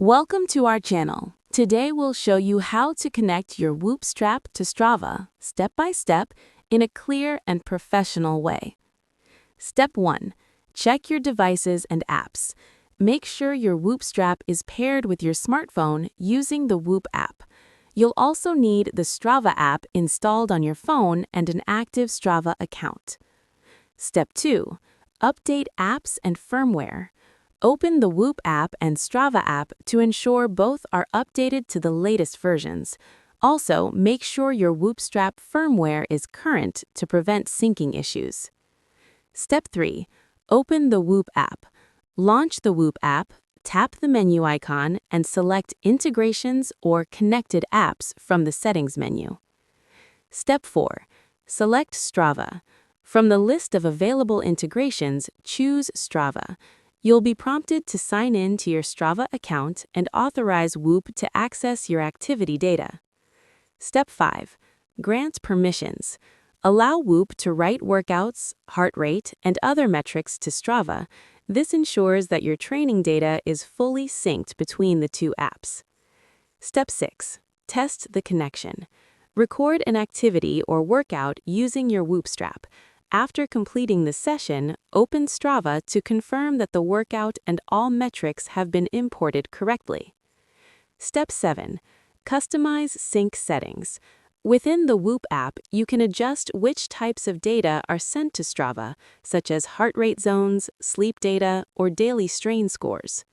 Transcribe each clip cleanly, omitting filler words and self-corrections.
Welcome to our channel. Today we'll show you how to connect your Whoop strap to Strava, step by step, in a clear and professional way. Step 1. Check your devices and apps. Make sure your Whoop strap is paired with your smartphone using the Whoop app. You'll also need the Strava app installed on your phone and an active Strava account. Step 2. Update apps and firmware. Open the Whoop app and Strava app to ensure both are updated to the latest versions. Also, make sure your Whoop strap firmware is current to prevent syncing issues. Step 3. Open the Whoop app. Launch the Whoop app, tap the menu icon, and select Integrations or Connected Apps from the Settings menu. Step 4. Select Strava. From the list of available integrations, choose Strava. You'll be prompted to sign in to your Strava account and authorize Whoop to access your activity data. Step 5. Grant permissions. Allow Whoop to write workouts, heart rate, and other metrics to Strava. This ensures that your training data is fully synced between the two apps. Step 6. Test the connection. Record an activity or workout using your Whoop strap. After completing the session, open Strava to confirm that the workout and all metrics have been imported correctly. Step 7. Customize sync settings. Within the Whoop app, you can adjust which types of data are sent to Strava, such as heart rate zones, sleep data, or daily strain scores.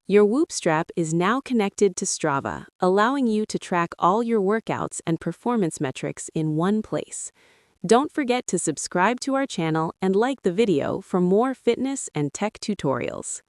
Your Whoop strap is now connected to Strava, allowing you to track all your workouts and performance metrics in one place. Don't forget to subscribe to our channel and like the video for more fitness and tech tutorials.